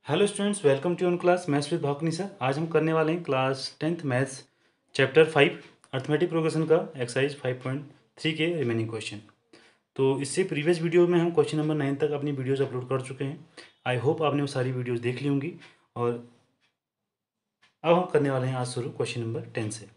Hello students, welcome to on class maths with Bhavani sir. आज हम करने वाले हैं class 10th maths chapter 5 arithmetic progression का एक्सरसाइज 5.3 के रिमेनिंग क्वेश्चन। तो इससे प्रीवियस वीडियो में हम क्वेश्चन नंबर 9 तक अपनी वीडियोस अपलोड कर चुके हैं। आई होप आपने वो सारी वीडियोस देख ली होंगी। और अब हम करने वाले हैं आज शुरू क्वेश्चन नंबर 10 से।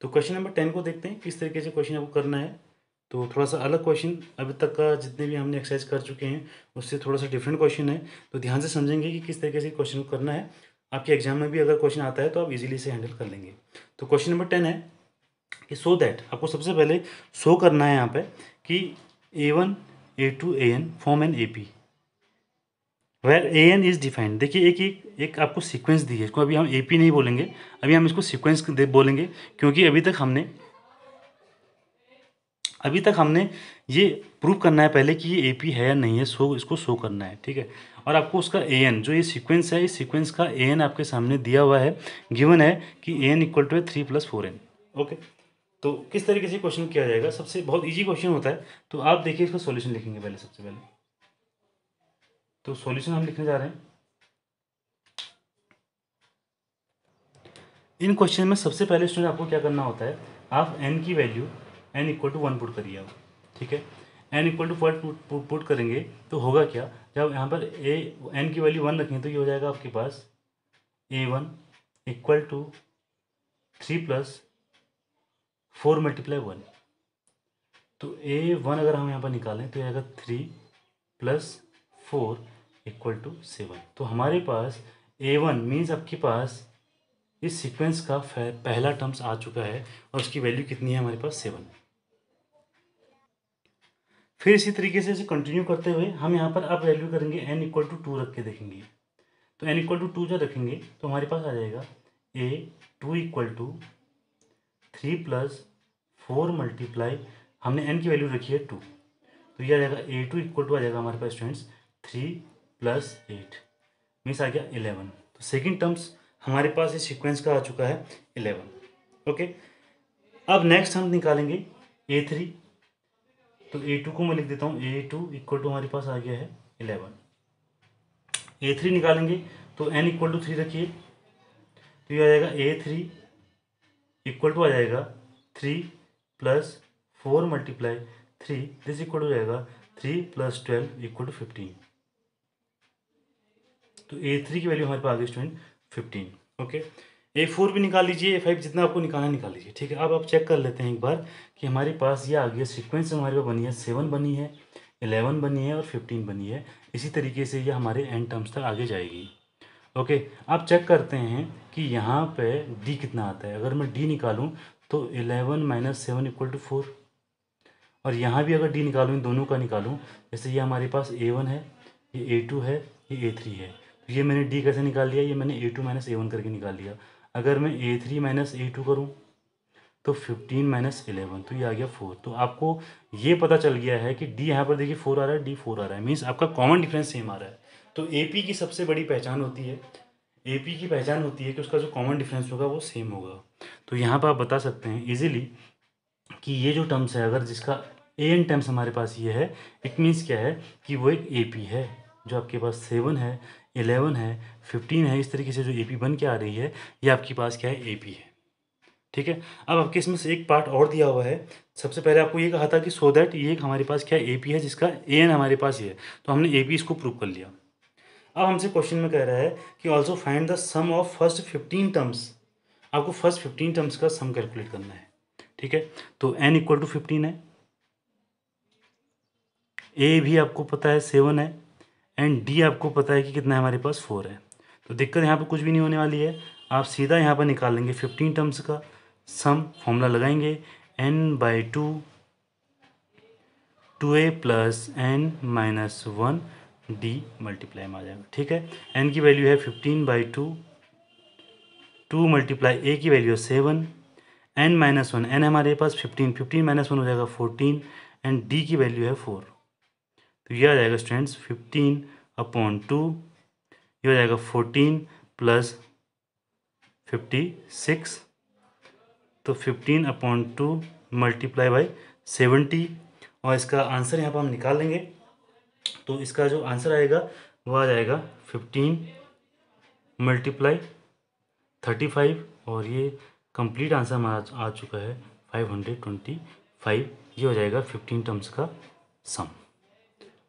तो क्वेश्चन नंबर 10 को देखते हैं किस तरीके से क्वेश्चन आपको करना है। तो थोड़ा सा अलग क्वेश्चन, अभी तक का जितने भी हमने एक्सरसाइज कर चुके हैं उससे थोड़ा सा डिफरेंट क्वेश्चन है। तो ध्यान से समझेंगे कि किस तरीके से क्वेश्चन को करना है। आपके एग्जाम में भी अगर क्वेश्चन आता है तो आप इजीली इसे हैंडल कर लेंगे। तो क्वेश्चन नंबर 10 है कि सो दैट, आपको सबसे पहले शो करना है यहाँ पे कि A1 A2 AN form n AP where AN is defined. देखिए एक आपको सीक्वेंस दी है, इसको अभी हम AP नहीं बोलेंगे, अभी हम इसको सीक्वेंस बोलेंगे, क्योंकि अभी तक हमने ये प्रूव करना है पहले कि ये AP है या नहीं है। इसको शो करना है, ठीक है। और आपको उसका AN, जो ये सीक्वेंस है, इस सीक्वेंस का AN आपके सामने दिया हुआ है, गिवन है कि AN इक्वल टू है 3 + 4n। ओके, तो किस तरीके से क्वेश्चन किया जाएगा, सबसे बहुत ईजी क्वेश्चन होता है। तो आप देखिए, इसका सॉल्यूशन लिखेंगे पहले, सबसे पहले तो सॉल्यूशन हम लिखने जा रहे हैं। इन क्वेश्चन में सबसे पहले स्टूडेंट आपको क्या करना होता है, आप n की value n equal to 1 put करिए आप, ठीक है। n इक्वल टू 1 पुट करेंगे तो होगा क्या, जब यहाँ पर n की वैल्यू 1 रखें तो ये हो जाएगा आपके पास A1 इक्वल टू 3 + 4 × 1। तो A1 अगर हम यहाँ पर निकालें तो आएगा 3 + 4 = 7। तो हमारे पास A1 मीन्स आपके पास इस सीक्वेंस का पहला टर्म्स आ चुका है और उसकी वैल्यू कितनी है हमारे पास 7। फिर इसी तरीके से इसे कंटिन्यू करते हुए हम यहाँ पर अब वैल्यू करेंगे n इक्वल टू 2 रख के देखेंगे। तो n इक्वल टू 2 जब रखेंगे तो हमारे पास आ जाएगा A2 इक्वल टू 3 + 4 × हमने n की वैल्यू रखी है 2, तो ये आ जाएगा A2 इक्वल टू आ जाएगा हमारे पास स्टूडेंट्स 3 + 8 मीन्स आ गया 11। तो सेकेंड टर्म्स हमारे पास इस सीक्वेंस का आ चुका है 11। ओके, अब नेक्स्ट हम निकालेंगे A3। तो A2 को मैं लिख देता हूँ, A2 इक्वल टू हमारे पास आ गया है 11। A3 निकालेंगे तो n इक्वल टू 3 रखिए, तो ये आ जाएगा A3 इक्वल टू आ जाएगा 3 + 4 × 3, दिस इक्वल हो जाएगा 3 + 12 = 15। तो A3 की वैल्यू हमारे पास आ गई स्टूडेंट 15। ओके, A4 भी निकाल लीजिए, A5 जितना आपको निकालना निकाल लीजिए, ठीक है। अब आप चेक कर लेते हैं एक बार कि हमारे पास ये आ गया सीक्वेंस, हमारे पास बनी है 7 बनी है, 11 बनी है और 15 बनी है। इसी तरीके से ये हमारे एंड टर्म्स तक आगे जाएगी। ओके, अब चेक करते हैं कि यहाँ पे D कितना आता है। अगर मैं D निकालूँ तो 11 - 7 = 4, और यहाँ भी अगर D निकालूँ, इन दोनों का निकालूँ, जैसे ये हमारे पास A1 है, ये A2 है, ये A3 है। तो ये मैंने D कैसे निकाल लिया, ये मैंने A2 - A1 करके निकाल लिया। अगर मैं A3 - A2 करूँ तो 15 - 11, तो ये आ गया 4। तो आपको ये पता चल गया है कि D यहाँ पर देखिए 4 आ रहा है, D 4 आ रहा है, मीन्स आपका कॉमन डिफरेंस सेम आ रहा है। तो AP की सबसे बड़ी पहचान होती है, AP की पहचान होती है कि उसका जो कॉमन डिफरेंस होगा वो सेम होगा। तो यहाँ पर आप बता सकते हैं इजीली कि ये जो टर्म्स है, अगर जिसका AN टर्म्स हमारे पास ये है, इट मीन्स क्या है कि वो एक AP है। जो आपके पास 7 है, 11 है, 15 है, इस तरीके से जो AP बन के आ रही है, ये आपके पास क्या है, AP है, ठीक है। अब आपके इसमें से एक पार्ट और दिया हुआ है। सबसे पहले आपको ये कहा था कि सो दैट ये हमारे पास क्या है, AP है, जिसका AN हमारे पास ये है, तो हमने AP इसको प्रूव कर लिया। अब हमसे क्वेश्चन में कह रहा है कि also find the sum of first 15 terms. आपको फर्स्ट 15 टर्म्स का सम कैलकुलेट करना है, ठीक है। तो n इक्वल टू 15 है, A भी आपको पता है 7 है, एंड D आपको पता है कि कितना है हमारे पास 4 है। तो दिक्कत यहाँ पे कुछ भी नहीं होने वाली है, आप सीधा यहाँ पर निकाल लेंगे 15 टर्म्स का सम, फॉर्मूला लगाएंगे n/2 2a + n - 1 D multiply में आ जाएगा, ठीक है। n की वैल्यू है 15/2, 2 × a की वैल्यू है 7, n - 1, n हमारे पास 15, 15 - 1 हो जाएगा 14, एंड D की वैल्यू है 4। तो ये आ जाएगा स्टूडेंट्स 15/2, ये हो जाएगा 14 + 56, तो 15/2 × 70, और इसका आंसर यहाँ पर हम निकाल लेंगे। तो इसका जो आंसर आएगा वो आ जाएगा 15 मल्टीप्लाई 35 और ये कंप्लीट आंसर हमारा आ चुका है 525। ये हो जाएगा 15 टर्म्स का सम।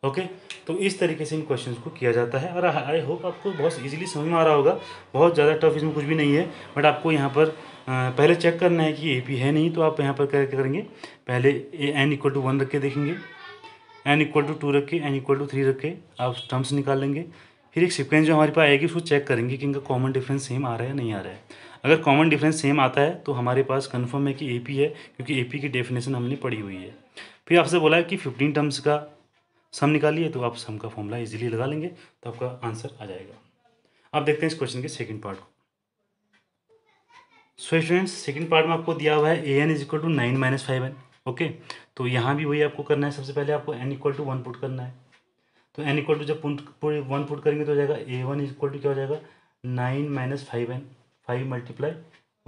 ओके, तो इस तरीके से इन क्वेश्चंस को किया जाता है और आई होप आपको बहुत इजीली समझ में आ रहा होगा। बहुत ज़्यादा टफ इसमें कुछ भी नहीं है, बट आपको यहाँ पर पहले चेक करना है कि AP है नहीं, तो आप यहाँ पर क्या करेंगे, पहले n = 1 रख के देखेंगे, n = 2 रख के, n = 3 रख के आप टर्म्स निकाल लेंगे। फिर एक सीक्वेंस जो हमारे पास आएगी उसको चेक करेंगे कि इनका कॉमन डिफरेंस सेम आ रहा है या नहीं आ रहा है। अगर कॉमन डिफरेंस सेम आता है तो हमारे पास कन्फर्म है कि AP है, क्योंकि AP की डेफिनेशन हमने पढ़ी हुई है। फिर आपसे बोला है कि 15 टर्म्स का सम निकालिए, तो आप सम का फॉर्मूला इजीली लगा लेंगे तो आपका आंसर आ जाएगा। अब देखते हैं इस क्वेश्चन के सेकंड पार्ट को। सो स्टूडेंट्स, सेकंड पार्ट में आपको दिया हुआ है an = 9 - 5n। ओके, तो यहाँ भी वही आपको करना है। सबसे पहले आपको n = 1 पुट करना है। तो n = जब 1 पुट करेंगे तो हो जाएगा a1 = क्या हो जाएगा 9 - 5n, 5 × 1 तो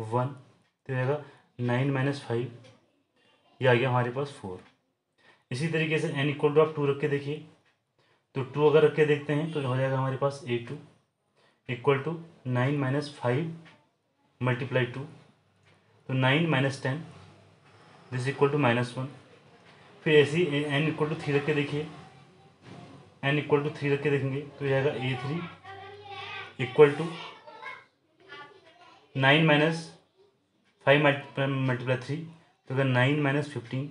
हो जाएगा 9 - 5, ये आ गया हमारे पास 4। इसी तरीके से n = आप 2 रख के देखिए, तो 2 अगर रख के देखते हैं तो हो जाएगा हमारे पास a2 = 9 - 5 × 2, तो 9 - 10 दिस = -1। फिर ऐसे ही n = 3 रख के देखिए, n = 3 रख के देखेंगे तो हो जाएगा a3 = 9 - 5 × 3, तो अगर 9 - 15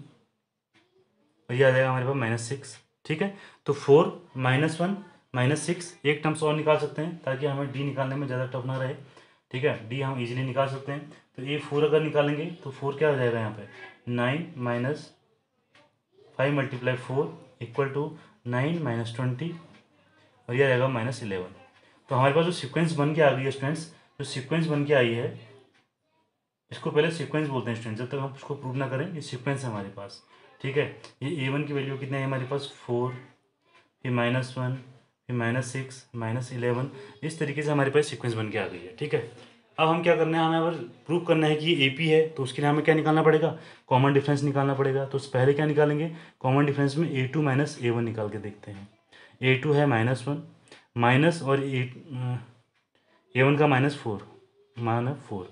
और ये आ जाएगा हमारे पास -6। ठीक है, तो 4 -1 -6 एक टर्म्स और निकाल सकते हैं ताकि हमें d निकालने में ज़्यादा टफ ना रहे। ठीक है, d हम इजीली निकाल सकते हैं। तो a4 अगर निकालेंगे तो 4 क्या हो जाएगा यहाँ पे 9 - 5 × 4 = 9 - 20 और ये आ जाएगा -11। तो हमारे पास जो सीक्वेंस बन के आ गई है स्टूडेंट्स, जो सीक्वेंस बन के आई है, इसको पहले सीक्वेंस बोलते हैं स्टूडेंट्स, जब तक हम उसको प्रूव ना करें। ये सीक्वेंस है हमारे पास। ठीक है, ये a1 की वैल्यू कितना है हमारे पास 4, फिर -1, फिर -6, -11, इस तरीके से हमारे पास सीक्वेंस बन के आ गई है। ठीक है, अब हम क्या करना है, हमें अगर प्रूव करना है कि ये AP है तो उसके लिए हमें क्या निकालना पड़ेगा, कॉमन डिफरेंस निकालना पड़ेगा। तो पहले क्या निकालेंगे, कॉमन डिफरेंस में a2 - a1 निकाल के देखते हैं। a2 है -1 माइनस और a1 का -4 -4,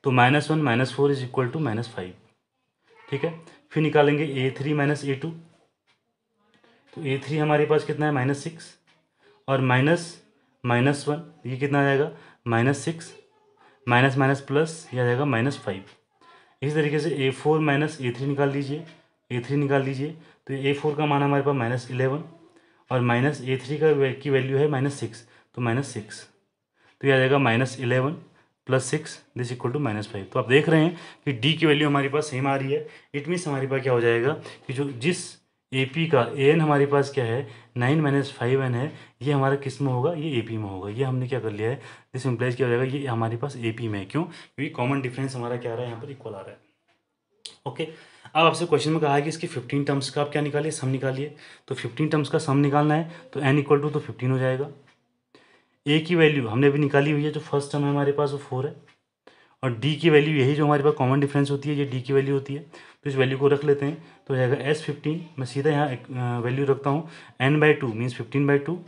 तो -1 - 4 = -5। ठीक है, फिर निकालेंगे a3 - a2, तो a3 हमारे पास कितना है -6 और -1 ये कितना आ जाएगा -6, माइनस माइनस प्लस ये आ जाएगा -5। इसी तरीके से a4 - a3 निकाल लीजिए, a3 निकाल लीजिए, तो a4 का मान हमारे पास -11 और -a3 की वैल्यू है -6, तो -6, तो ये आ जाएगा -11 + 6 दिस = -5। तो आप देख रहे हैं कि d की वैल्यू हमारे पास सेम आ रही है। इट मीन्स हमारे पास क्या हो जाएगा कि जो जिस AP का an हमारे पास क्या है 9 - 5n है, ये हमारा किस में होगा, ये AP में होगा। ये हमने क्या कर लिया है, दिस इम्प्लाइज क्या हो जाएगा, ये हमारे पास AP में है। क्यों, क्योंकि कॉमन डिफरेंस हमारा क्या आ रहा है, यहाँ पर इक्वल आ रहा है। ओके, अब आपसे क्वेश्चन में कहा है कि इसकी 15 टर्म्स का आप क्या निकालिए, सम निकालिए। तो 15 टर्म्स का सम निकालना है तो n = तो 15 हो जाएगा। a की वैल्यू हमने अभी निकाली हुई है, जो फर्स्ट टर्म है हमारे पास वो 4 है, और d की वैल्यू यही जो हमारे पास कॉमन डिफरेंस होती है, ये d की वैल्यू होती है। तो इस वैल्यू को रख लेते हैं, तो हो जाएगा S15। मैं सीधा यहाँ वैल्यू रखता हूँ, n/2 means 15/2,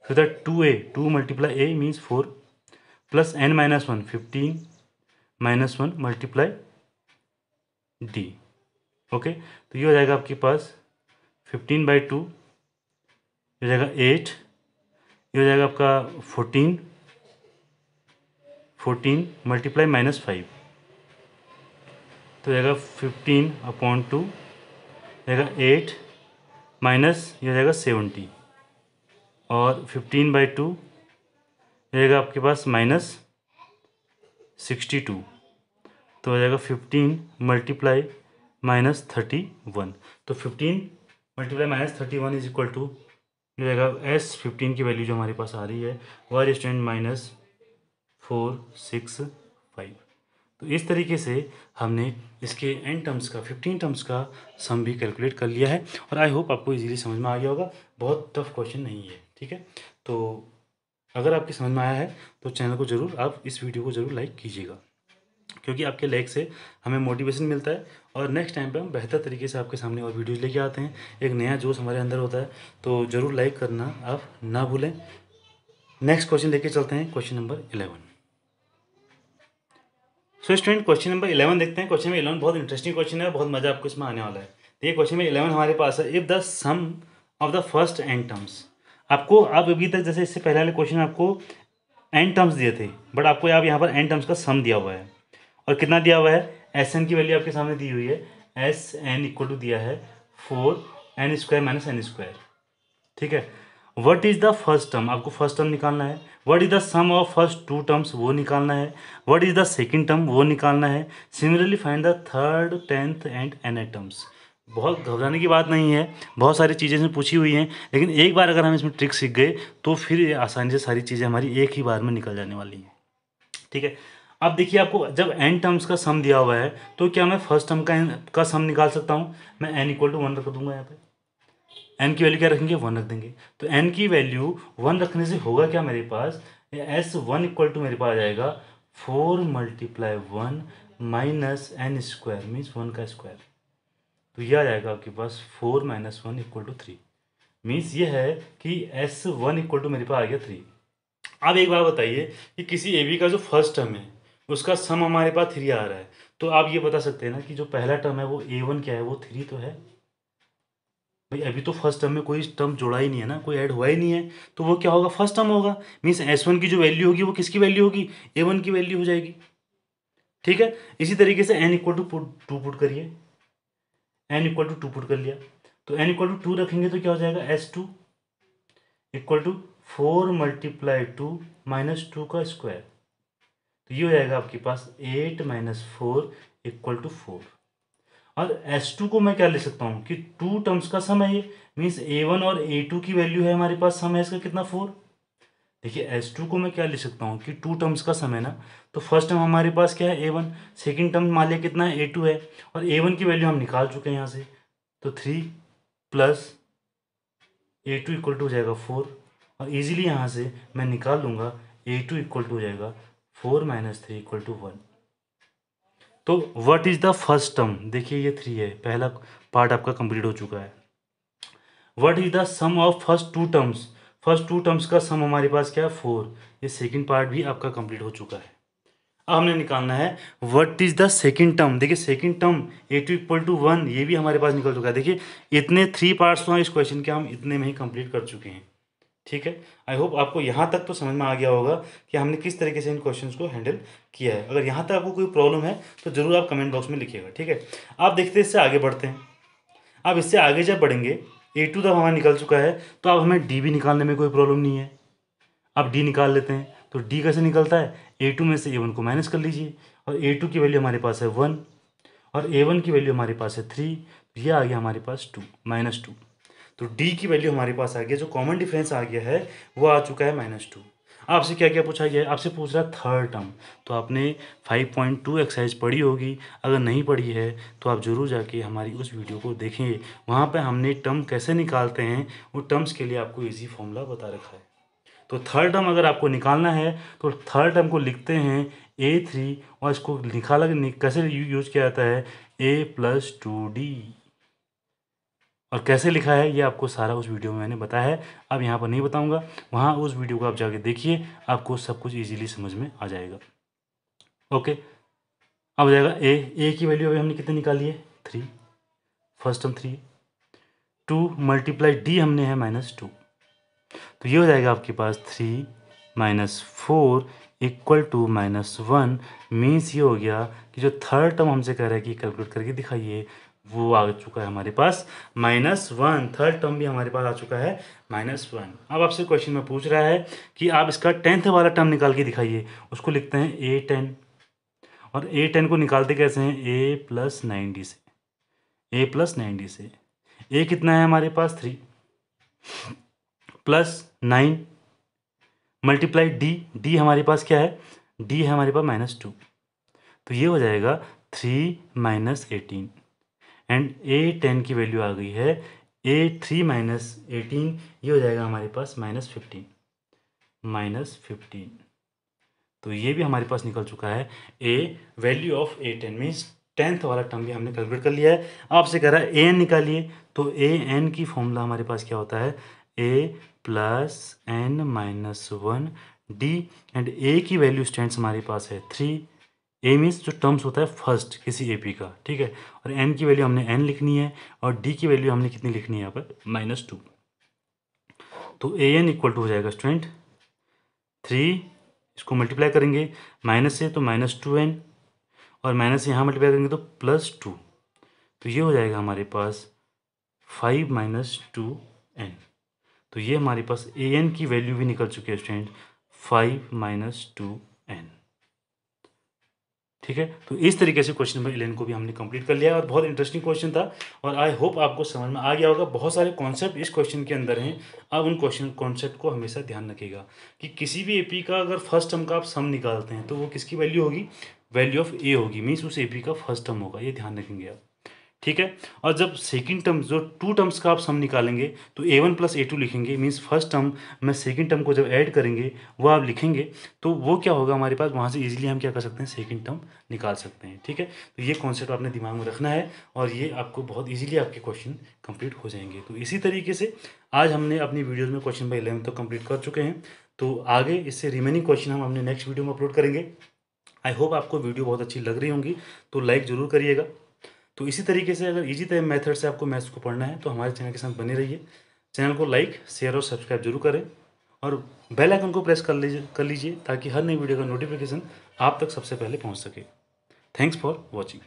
so that 2a 2 × a means 4 plus n - 1 15 - 1 × d। Okay, तो ये हो जाएगा आपके पास 15/2, ये हो जाएगा 8, ये हो जाएगा आपका 14 × -5, तो हो जाएगा 15/2, जाएगा 8 माइनस ये हो जाएगा 70 और 15/2 रहेगा आपके पास -62, तो हो जाएगा 15 × -31, तो 15 × -31 = जो जाएगा S15 की वैल्यू जो हमारे पास आ रही है वो आ रही है स्टूडेंट -465। तो इस तरीके से हमने इसके n टर्म्स का 15 टर्म्स का सम भी कैलकुलेट कर लिया है और आई होप आपको इजीली समझ में आ गया होगा। बहुत टफ क्वेश्चन नहीं है। ठीक है, तो अगर आपकी समझ में आया है तो चैनल को ज़रूर, आप इस वीडियो को ज़रूर लाइक कीजिएगा, क्योंकि आपके लाइक से हमें मोटिवेशन मिलता है और नेक्स्ट टाइम पे हम बेहतर तरीके से आपके सामने और वीडियोज़ लेके आते हैं। एक नया जोश हमारे अंदर होता है, तो ज़रूर लाइक करना आप ना भूलें। नेक्स्ट क्वेश्चन लेके चलते हैं, question number 11। So student question number 11 देखते हैं। क्वेश्चन नंबर 11 बहुत इंटरेस्टिंग क्वेश्चन है, बहुत मजा आपको इसमें आने वाला है। देखिए क्वेश्चन नंबर 11 हमारे पास है, if the sum of the first n terms. आपको आप अभी तक जैसे इससे पहले वाले क्वेश्चन आपको एन टर्म्स दिए थे, बट आपको अब यहाँ पर एन टर्म्स का सम दिया हुआ है। और कितना दिया हुआ है? एस एन की वैल्यू आपके सामने दी हुई है, एस एन इक्वल टू दिया है 4n² माइनस n²। ठीक है, what is the first term, आपको फर्स्ट टर्म निकालना है। What is the sum of first two terms, वो निकालना है। What is the second term, वो निकालना है। Similarly find the third, 10th and nth terms. बहुत घबराने की बात नहीं है, बहुत सारी चीज़ें इसमें पूछी हुई हैं, लेकिन एक बार अगर हम इसमें ट्रिक सीख गए तो फिर आसानी से सारी चीज़ें हमारी एक ही बार में निकल जाने वाली हैं। ठीक है, अब देखिए आपको जब n टर्म्स का सम दिया हुआ है तो क्या मैं फर्स्ट टर्म का सम निकाल सकता हूँ? मैं n इक्वल टू 1 रख दूंगा यहाँ पे। n की वैल्यू क्या रखेंगे? 1 रख देंगे। तो n की वैल्यू 1 रखने से होगा क्या मेरे पास? S1 इक्वल टू मेरे पास आ जाएगा 4 × 1 माइनस n² मीन्स 1 का स्क्वायर। तो ये आ जाएगा आपके पास 4 - 1 इक्वल टू 3। मीन्स ये है कि S1 इक्वल टू मेरे पास आ गया 3। अब एक बात बताइए कि किसी ए बी का जो फर्स्ट टर्म है उसका सम हमारे पास 3 आ रहा है, तो आप ये बता सकते हैं ना कि जो पहला टर्म है वो A1 क्या है? वो 3 तो है भाई। अभी तो फर्स्ट टर्म में कोई टर्म जोड़ा ही नहीं है ना, कोई ऐड हुआ ही नहीं है, तो वो क्या होगा? फर्स्ट टर्म होगा। मीन्स S1 की जो वैल्यू होगी वो किसकी वैल्यू होगी? A1 की वैल्यू हो जाएगी। ठीक है, इसी तरीके से n इक्वल टू 2 पुट करिए, n इक्वल टू 2 पुट कर लिया, तो n इक्वल टू 2 रखेंगे तो क्या हो जाएगा? S2 इक्वल टू 4 × 2 माइनस 2 का स्क्वायर। तो ये हो जाएगा आपके पास 8 - 4 इक्वल टू 4। और S2 को मैं क्या ले सकता हूँ कि 2 टर्म्स का सम है ये, मीन्स A1 और A2 की वैल्यू है हमारे पास, सम है इसका कितना? 4। देखिए S2 को मैं क्या ले सकता हूँ कि 2 टर्म्स का सम है ना, तो फर्स्ट टर्म हमारे पास क्या है? A1। सेकंड टर्म मान लिया कितना है? A2 है। और A1 की वैल्यू हम निकाल चुके हैं यहाँ से, तो 3 + A2 इक्वल टू हो जाएगा 4। और इजीली यहाँ से मैं निकाल लूँगा A2 इक्वल टू हो जाएगा 4 - 3 इक्वल टू 1। तो what is the first term? देखिए ये 3 है, पहला पार्ट आपका कंप्लीट हो चुका है। What is the sum of first two terms? First two terms का सम हमारे पास क्या है? 4। ये सेकंड पार्ट भी आपका कंप्लीट हो चुका है। अब हमने निकालना है what is the second term. देखिए second term A2 equal to 1, ये भी हमारे पास निकल चुका है। देखिए इतने 3 पार्ट्स हैं इस क्वेश्चन के, हम इतने में ही कंप्लीट कर चुके हैं। ठीक है, आई होप आपको यहाँ तक तो समझ में आ गया होगा कि हमने किस तरीके से इन क्वेश्चंस को हैंडल किया है। अगर यहाँ तक आपको कोई प्रॉब्लम है तो ज़रूर आप कमेंट बॉक्स में लिखिएगा। ठीक है, आप देखते हैं, इससे आगे बढ़ते हैं। अब इससे आगे जब बढ़ेंगे, A2 तक हमारा निकल चुका है, तो अब हमें D भी निकालने में कोई प्रॉब्लम नहीं है। अब D निकाल लेते हैं, तो D कैसे निकलता है? A2 में से A1 को माइनस कर लीजिए, और A2 की वैल्यू हमारे पास है 1 और A1 की वैल्यू हमारे पास है 3, तो ये आ गया हमारे पास 2 -2। तो D की वैल्यू हमारे पास आ गया, जो कॉमन डिफरेंस आ गया है वो आ चुका है -2। आपसे क्या क्या पूछा गया है? आपसे पूछ रहा है थर्ड टर्म। तो आपने 5.2 एक्सरसाइज पढ़ी होगी, अगर नहीं पढ़ी है तो आप ज़रूर जाके हमारी उस वीडियो को देखें। वहाँ पे हमने टर्म कैसे निकालते हैं वो टर्म्स के लिए आपको इजी फॉर्मूला बता रखा है। तो थर्ड टर्म अगर आपको निकालना है तो थर्ड टर्म को लिखते हैं A3, और इसको निकाला कैसे यूज किया जाता है? A + 2D। और कैसे लिखा है ये आपको सारा उस वीडियो में मैंने बताया है, अब यहाँ पर नहीं बताऊँगा। वहाँ उस वीडियो को आप जाके देखिए, आपको सब कुछ ईजिली समझ में आ जाएगा। ओके, अब हो जाएगा ए की वैल्यू अभी हमने कितनी निकाली है? 3, फर्स्ट टर्म 3। 2 × D हमने है -2, तो ये हो जाएगा आपके पास 3 - 4 इक्वल टू -1। मीन्स ये हो गया कि जो थर्ड टर्म हमसे कह रहा है कि कैलकुलेट करके दिखाइए, वो आ चुका है हमारे पास -1। थर्ड टर्म भी हमारे पास आ चुका है -1। अब आपसे क्वेश्चन में पूछ रहा है कि आप इसका 10th वाला टर्म निकाल के दिखाइए। उसको लिखते हैं A10, और A10 को निकालते कैसे हैं? A + 9D से। A + 9D से A कितना है हमारे पास? 3 + 9 × D हमारे पास क्या है? D है हमारे पास -2, तो ये हो जाएगा 3 - 18। एंड A10 की वैल्यू आ गई है A3 - 18, ये हो जाएगा हमारे पास -15। तो ये भी हमारे पास निकल चुका है A value of A10, means 10th वाला टर्म भी हमने कैलकुलेट कर लिया है। आपसे कह रहा है AN निकालिए, तो AN की फॉर्मूला हमारे पास क्या होता है? A plus n minus 1 d and a की वैल्यू स्टूडेंट्स हमारे पास है 3। ए मीन्स जो टर्म्स होता है फर्स्ट किसी एपी का, ठीक है। और एन की वैल्यू हमने एन लिखनी है और डी की वैल्यू हमने कितनी लिखनी है यहाँ पर -2। तो ए एन इक्वल टू हो जाएगा स्टूडेंट 3, इसको मल्टीप्लाई करेंगे माइनस से तो -2n और माइनस से यहाँ मल्टीप्लाई करेंगे तो +2, तो ये हो जाएगा हमारे पास 5 - 2n। तो ये हमारे पास ए एन की वैल्यू भी निकल चुकी है स्टूडेंट 5 - 2n, ठीक है। तो इस तरीके से क्वेश्चन नंबर 11 को भी हमने कंप्लीट कर लिया और बहुत इंटरेस्टिंग क्वेश्चन था और आई होप आपको समझ में आ गया होगा। बहुत सारे कॉन्सेप्ट इस क्वेश्चन के अंदर हैं। आप उन कॉन्सेप्ट को हमेशा ध्यान रखिएगा कि किसी भी एपी का अगर फर्स्ट टर्म का आप सम निकालते हैं तो वो किसकी वैल्यू होगी, वैल्यू ऑफ ए होगी, मीन्स उस एपी का फर्स्ट टर्म होगा, ये ध्यान रखेंगे आप, ठीक है। और जब सेकंड टर्म जो 2 टर्म्स का आप सम निकालेंगे तो a1 + a2 लिखेंगे, मीन्स फर्स्ट टर्म में सेकंड टर्म को जब ऐड करेंगे वो आप लिखेंगे तो वो क्या होगा हमारे पास, वहाँ से इजीली हम क्या कर सकते हैं, सेकंड टर्म निकाल सकते हैं, ठीक है। तो ये कॉन्सेप्ट आपने दिमाग में रखना है और ये आपको बहुत ईजिली आपके क्वेश्चन कंप्लीट हो जाएंगे। तो इसी तरीके से आज हमने अपनी वीडियोज़ में क्वेश्चन नंबर 11 तक कंप्लीट कर चुके हैं। तो आगे इससे रिमेनिंग क्वेश्चन हम अपने नेक्स्ट वीडियो में अपलोड करेंगे। आई होप आपको वीडियो बहुत अच्छी लग रही होंगी, तो लाइक ज़रूर करिएगा। तो इसी तरीके से अगर इजी तरह मेथड से आपको मैथ्स को पढ़ना है तो हमारे चैनल के साथ बने रहिए। चैनल को लाइक, शेयर और सब्सक्राइब जरूर करें और बेल आइकन को प्रेस कर लीजिए ताकि हर नई वीडियो का नोटिफिकेशन आप तक सबसे पहले पहुंच सके। Thanks for watching.